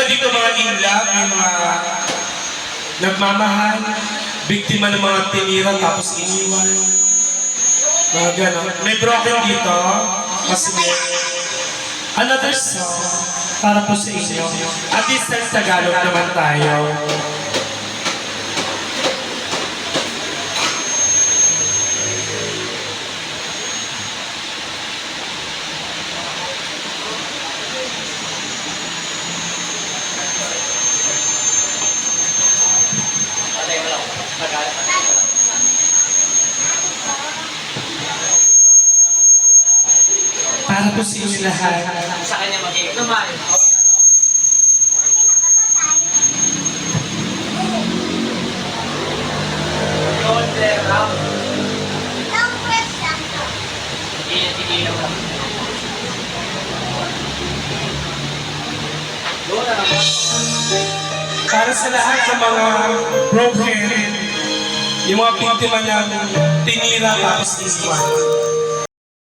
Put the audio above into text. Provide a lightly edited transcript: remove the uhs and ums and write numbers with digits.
dito mga in-love, may mga nagmamahal, biktima ng mga tinira tapos iniwan. Mga gano'n. May broken dito, kasi may another song para po sa inyo. At this time, Tagalog naman tayo. Para po sa inyo lahat. Sa kanya magiging tumayo. Para sa lahat ng mga broken, yung mga biktima ng tinira tapos iniwan.